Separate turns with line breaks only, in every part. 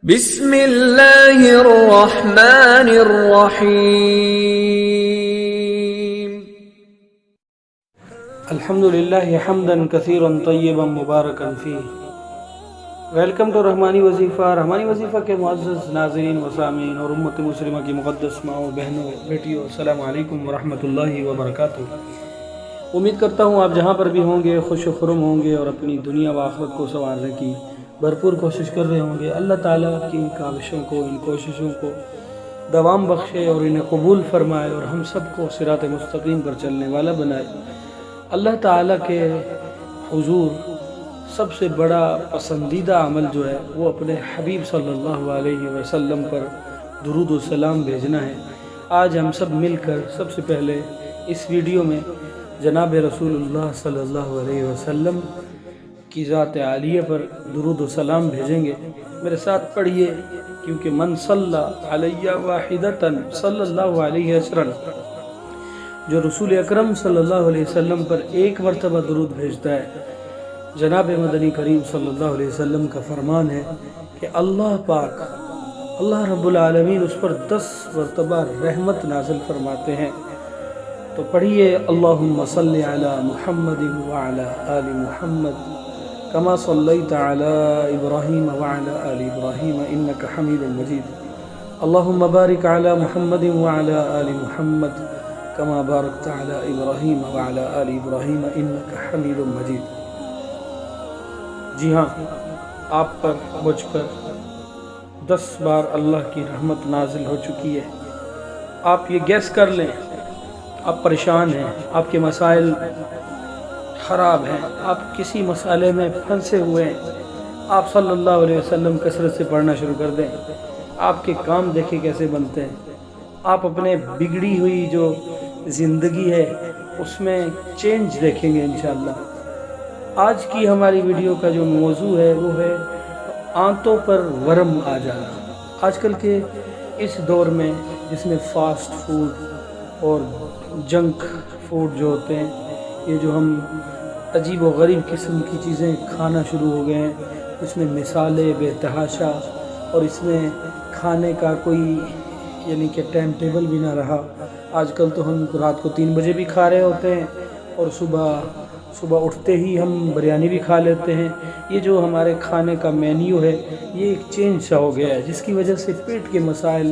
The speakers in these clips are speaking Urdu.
بسم اللہ الرحمن الرحیم۔
الحمدللہ حمدا کثیرا طیبا مبارکا فیہ۔ ویلکم ٹو رحمانی وظیفہ۔ رحمانی وظیفہ کے معزز ناظرین و سامعین اور امت مسلمہ کی مقدس ماؤں، بہنوں، بیٹیوں، السلام علیکم ورحمۃ اللہ وبرکاتہ۔ امید کرتا ہوں آپ جہاں پر بھی ہوں گے خوش و خرم ہوں گے اور اپنی دنیا و آخرت کو سنوارنے کی بھرپور کوشش کر رہے ہوں گے۔ اللہ تعالیٰ کی ان کاوشوں کو، ان کوششوں کو دوام بخشے اور انہیں قبول فرمائے اور ہم سب کو صراط مستقیم پر چلنے والا بنائے۔ اللہ تعالیٰ کے حضور سب سے بڑا پسندیدہ عمل جو ہے وہ اپنے حبیب صلی اللہ علیہ وسلم پر درود و سلام بھیجنا ہے۔ آج ہم سب مل کر سب سے پہلے اس ویڈیو میں جناب رسول اللہ صلی اللہ علیہ وسلم کی ذات عالیہ پر درود و سلام بھیجیں گے۔ میرے ساتھ پڑھیے، کیونکہ من صلی علیہ واحدتاً صلی اللہ علیہ وسلم، جو رسول اکرم صلی اللہ علیہ وسلم پر ایک مرتبہ درود بھیجتا ہے، جناب مدنی کریم صلی اللہ علیہ وسلم کا فرمان ہے کہ اللہ پاک، اللہ رب العالمین اس پر 10 مرتبہ رحمت نازل فرماتے ہیں۔ تو پڑھیے، اللہم صلی علی محمد وعلی آل محمد کما صلیت علی ابراہیم وعلی آل ابراہیم انک حمید مجید، اللہم بارک علی محمد وعلی آل محمد کما بارکت علی ابراہیم وعلی آل ابراہیم انک حمید مجید۔ جی ہاں، آپ پر، مجھ پر 10 بار اللہ کی رحمت نازل ہو چکی ہے۔ آپ یہ گیس کر لیں، آپ پریشان ہیں، آپ کے مسائل خراب ہیں، آپ کسی مسئلے میں پھنسے ہوئے ہیں، آپ صلی اللہ علیہ وسلم کثرت سے پڑھنا شروع کر دیں، آپ کے کام دیکھیں کیسے بنتے ہیں، آپ اپنے بگڑی ہوئی جو زندگی ہے اس میں چینج دیکھیں گے انشاءاللہ۔ آج کی ہماری ویڈیو کا جو موضوع ہے وہ ہے آنتوں پر ورم آ جانا۔ آج کل کے اس دور میں جس میں فاسٹ فوڈ اور جنک فوڈ جو ہوتے ہیں، یہ جو ہم عجیب و غریب قسم کی چیزیں کھانا شروع ہو گئے ہیں، اس میں مثالیں بے تحاشا، اور اس میں کھانے کا کوئی یعنی کہ ٹائم ٹیبل بھی نہ رہا۔ آج کل تو ہم رات کو 3 بجے بھی کھا رہے ہوتے ہیں اور صبح اٹھتے ہی ہم بریانی بھی کھا لیتے ہیں۔ یہ جو ہمارے کھانے کا مینیو ہے یہ ایک چینج سا ہو گیا ہے، جس کی وجہ سے پیٹ کے مسائل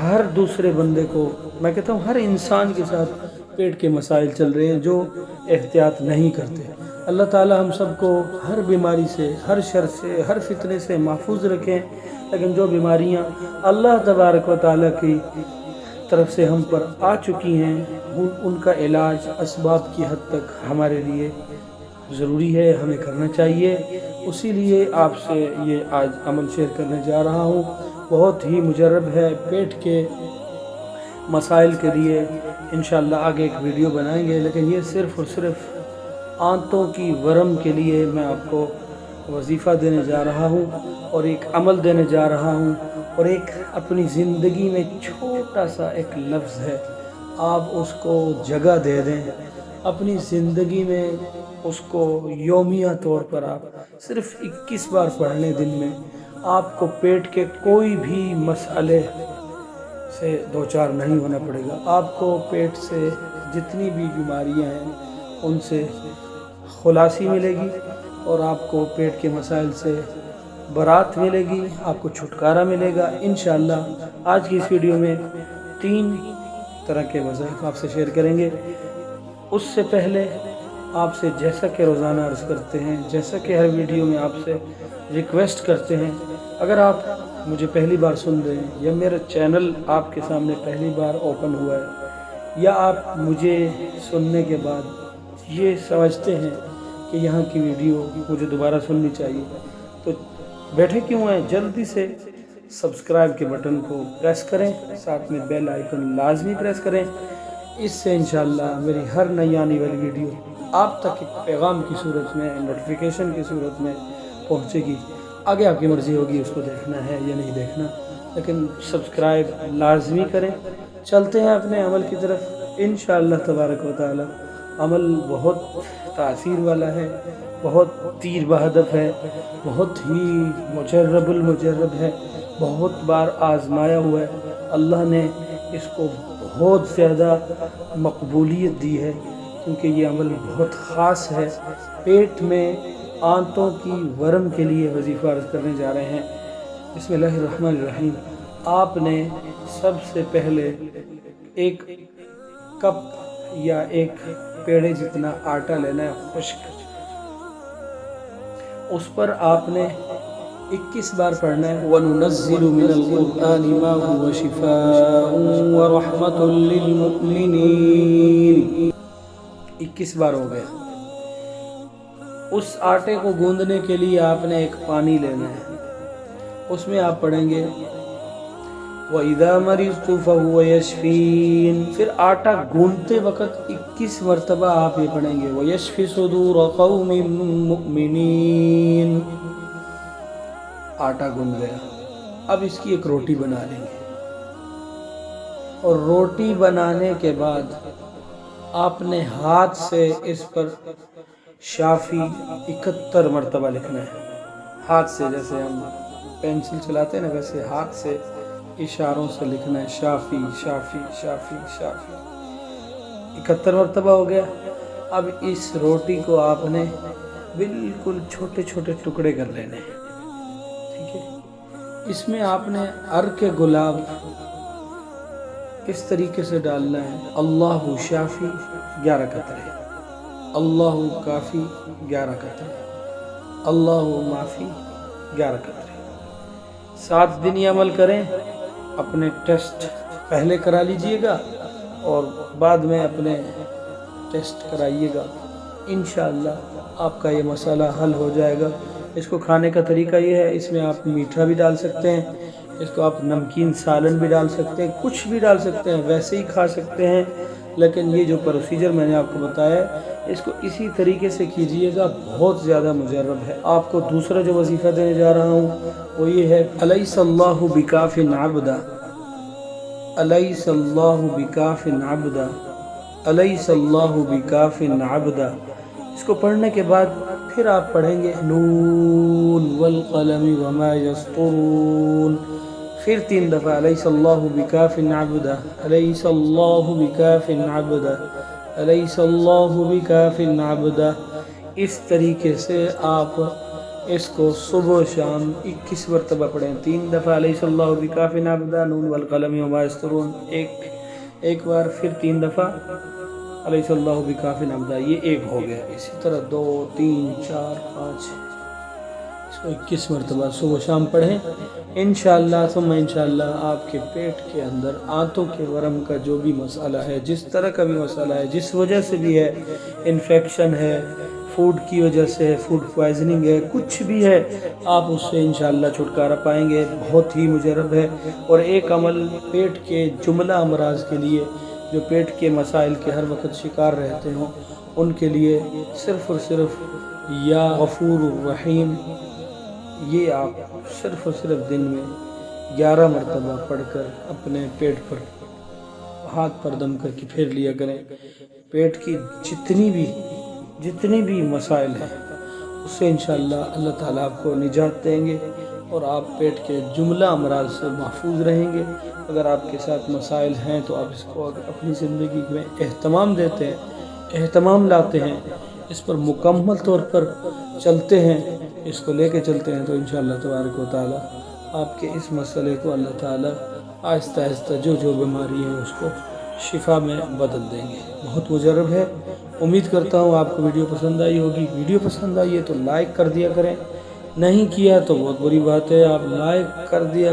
ہر دوسرے بندے کو، میں کہتا ہوں ہر انسان کے ساتھ پیٹ کے مسائل چل رہے ہیں جو احتیاط نہیں کرتے۔ اللہ تعالی ہم سب کو ہر بیماری سے، ہر شر سے، ہر فتنے سے محفوظ رکھیں، لیکن جو بیماریاں اللہ تبارک و تعالی کی طرف سے ہم پر آ چکی ہیں ان کا علاج اسباب کی حد تک ہمارے لیے ضروری ہے، ہمیں کرنا چاہیے۔ اسی لیے آپ سے یہ آج عمل شیئر کرنے جا رہا ہوں، بہت ہی مجرب ہے پیٹ کے مسائل کے لیے۔ انشاءاللہ آگے ایک ویڈیو بنائیں گے، لیکن یہ صرف اور صرف آنتوں کی ورم کے لیے میں آپ کو وظیفہ دینے جا رہا ہوں اور ایک عمل دینے جا رہا ہوں، اور ایک اپنی زندگی میں چھوٹا سا ایک لفظ ہے، آپ اس کو جگہ دے دیں اپنی زندگی میں، اس کو یومیہ طور پر آپ صرف 21 بار پڑھ لیں دن میں، آپ کو پیٹ کے کوئی بھی مسئلے سے دوچار نہیں ہونا پڑے گا۔ آپ کو پیٹ سے جتنی بھی بیماریاں ہیں ان سے خلاصی ملے گی، اور آپ کو پیٹ کے مسائل سے برات ملے گی، آپ کو چھٹکارا ملے گا انشاءاللہ۔ آج کی اس ویڈیو میں 3 طرح کے وظائف آپ سے شیئر کریں گے۔ اس سے پہلے آپ سے جیسا کہ روزانہ عرض کرتے ہیں، جیسا کہ ہر ویڈیو میں آپ سے ریکویسٹ کرتے ہیں، اگر آپ مجھے پہلی بار سن رہے ہیں یا میرا چینل آپ کے سامنے پہلی بار اوپن ہوا ہے، یا آپ مجھے سننے کے بعد یہ سمجھتے ہیں کہ یہاں کی ویڈیو مجھے دوبارہ سننی چاہیے، تو بیٹھے کیوں ہیں، جلدی سے سبسکرائب کے بٹن کو پریس کریں، ساتھ میں بیل آئیکن لازمی پریس کریں۔ اس سے انشاءاللہ میری ہر نئی آنے والی ویڈیو آپ تک ایک پیغام کی صورت میں، نوٹیفیکیشن کی صورت میں پہنچے گی۔ آگے آپ کی مرضی ہوگی اس کو دیکھنا ہے یا نہیں دیکھنا، لیکن سبسکرائب لازمی کریں۔ چلتے ہیں اپنے عمل کی طرف انشاءاللہ تبارک و تعالی۔ عمل بہت تاثیر والا ہے، بہت تیر بہدف ہے، بہت ہی مجرب المجرب ہے، بہت بار آزمایا ہوا ہے۔ اللہ نے اس کو بہت زیادہ مقبولیت دی ہے، کیونکہ یہ عمل بہت خاص ہے۔ پیٹ میں آنتوں کی ورم کے لیے وظیفہ عرض کرنے جا رہے ہیں۔ بسم اللہ الرحمن الرحیم۔ آپ نے سب سے پہلے ایک کپ یا ایک پیڑے جتنا آٹا لینا ہے خشک، اس پر آپ نے 21 بار پڑھنا ہے وَنُنَزِّلُ مِنَ الْقُرْآنِ مَا هُوَ شِفَاءٌ وَرَحْمَةٌ لِّلْمُؤْمِنِينَ۔ 21 بار ہو گیا۔ اس آٹے کو گوندنے کے لیے آپ نے ایک پانی لینا ہے، اس میں آپ پڑھیں گے وَإِذَا مَرِضْتُ فَهُوَ يَشْفِينِ۔ پھر آٹا گوندتے وقت 21 مرتبہ آپ یہ پڑھیں گے وَيَشْفِ صُدُورَ قَوْمٍ مُؤْمِنِينَ۔ آٹا گوند گیا، اب اس کی ایک روٹی بنا لیں گے، اور روٹی بنانے کے بعد آپ نے ہاتھ سے اس پر شافی 71 مرتبہ لکھنا ہے۔ ہاتھ سے جیسے ہم پینسل چلاتے ہیں نا، ویسے ہاتھ سے اشاروں سے لکھنا ہے شافی شافی شافی شافی۔ 71 مرتبہ ہو گیا۔ اب اس روٹی کو آپ نے بالکل چھوٹے چھوٹے ٹکڑے کر لینے ہیں، ٹھیک ہے؟ اس میں آپ نے عرق گلاب اس طریقے سے ڈالنا ہے، اللہ شافی 11 قطرے، اللہ کافی 11 قطرے، اللہ معافی 11 قطرے۔ 7 دن یہ عمل کریں۔ اپنے ٹیسٹ پہلے کرا لیجئے گا اور بعد میں اپنے ٹیسٹ کرائیے گا، انشاءاللہ آپ کا یہ مسئلہ حل ہو جائے گا۔ اس کو کھانے کا طریقہ یہ ہے، اس میں آپ میٹھا بھی ڈال سکتے ہیں، اس کو آپ نمکین سالن بھی ڈال سکتے ہیں، کچھ بھی ڈال سکتے ہیں، ویسے ہی کھا سکتے ہیں، لیکن یہ جو پروسیجر میں نے آپ کو بتایا ہے اس کو اسی طریقے سے کیجئے گا، بہت زیادہ مجرب ہے۔ آپ کو دوسرا جو وظیفہ دینے جا رہا ہوں وہ یہ ہے الیس اللہ بکاف عبدا، الیس اللہ بکاف عبدا، الیس اللہ بکاف عبدا۔ اس کو پڑھنے کے بعد پھر آپ پڑھیں گے نون والقلم وما یسطرون، پھر 3 دفعہ الیس اللہ بکاف عبدا، الیس اللہ بکاف عبدا، الیس اللہ بکاف عبدا۔ اس طریقے سے آپ اس کو صبح و شام 21 مرتبہ پڑھیں، 3 دفعہ الیس اللہ بکاف عبدا، نون والقلم وما یسطرون ایک بار، پھر 3 دفعہ الیس اللہ بکاف عبدا، یہ ایک ہو گیا۔ اسی طرح 2 3 4 5 اس کو 21 مرتبہ صبح و شام پڑھیں انشاءاللہ، ثم انشاءاللہ آپ کے پیٹ کے اندر آنتوں کے ورم کا جو بھی مسئلہ ہے، جس طرح کا بھی مسئلہ ہے، جس وجہ سے بھی ہے، انفیکشن ہے، فوڈ کی وجہ سے فوڈ پوائزننگ ہے، کچھ بھی ہے، آپ اس سے انشاءاللہ چھٹکارا پائیں گے۔ بہت ہی مجرب ہے، اور ایک عمل پیٹ کے جملہ امراض کے لیے، جو پیٹ کے مسائل کے ہر وقت شکار رہتے ہوں، ان کے لیے صرف اور صرف یا غفور الرحیم، یہ آپ صرف اور صرف دن میں 11 مرتبہ پڑھ کر اپنے پیٹ پر ہاتھ پر دم کر کے پھیر لیا کریں۔ پیٹ کی جتنی بھی مسائل ہیں اس سے انشاءاللہ اللہ تعالیٰ آپ کو نجات دیں گے، اور آپ پیٹ کے جملہ امراض سے محفوظ رہیں گے۔ اگر آپ کے ساتھ مسائل ہیں تو آپ اس کو اپنی زندگی میں اہتمام دیتے ہیں، اہتمام لاتے ہیں، اس پر مکمل طور پر چلتے ہیں، اس کو لے کے چلتے ہیں، تو انشاءاللہ تبارک و تعالیٰ آپ کے اس مسئلے کو اللہ تعالیٰ آہستہ آہستہ جو بیماری ہے اس کو شفا میں بدل دیں گے۔ بہت مجرب ہے۔ امید کرتا ہوں آپ کو ویڈیو پسند آئی ہوگی۔ ویڈیو پسند آئی ہے تو لائک کر دیا کریں، نہیں کیا تو بہت بری بات ہے، آپ لائک کر دیا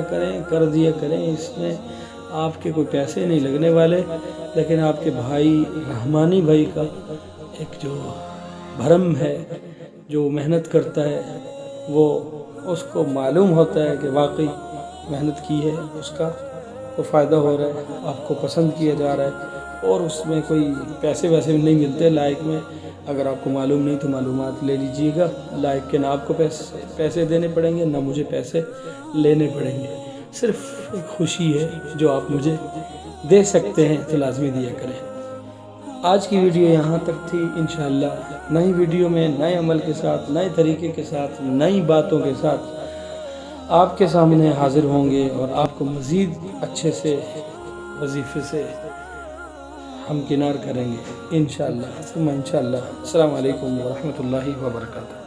کریں، اس میں آپ کے کوئی پیسے نہیں لگنے والے، لیکن آپ کے بھائی رحمانی بھائی کا ایک جو بھرم ہے، جو محنت کرتا ہے، وہ اس کو معلوم ہوتا ہے کہ واقعی محنت کی ہے، اس کا کو فائدہ ہو رہا ہے، آپ کو پسند کیا جا رہا ہے، اور اس میں کوئی پیسے ویسے نہیں ملتے لائک میں۔ اگر آپ کو معلوم نہیں تو معلومات لے لیجئے گا، لائک کے نہ آپ کو پیسے دینے پڑیں گے، نہ مجھے پیسے لینے پڑیں گے، صرف ایک خوشی ہے جو آپ مجھے دے سکتے ہیں تو لازمی دیا کریں۔ آج کی ویڈیو یہاں تک تھی. انشاءاللہ نئی ویڈیو میں نئے عمل کے ساتھ، نئے طریقے کے ساتھ، نئی باتوں کے ساتھ آپ کے سامنے حاضر ہوں گے اور آپ کو مزید اچھے سے وظیفے سے ہمکنار کریں گے انشاءاللہ. ثم انشاءاللہ. السلام علیکم ورحمۃ اللہ وبرکاتہ.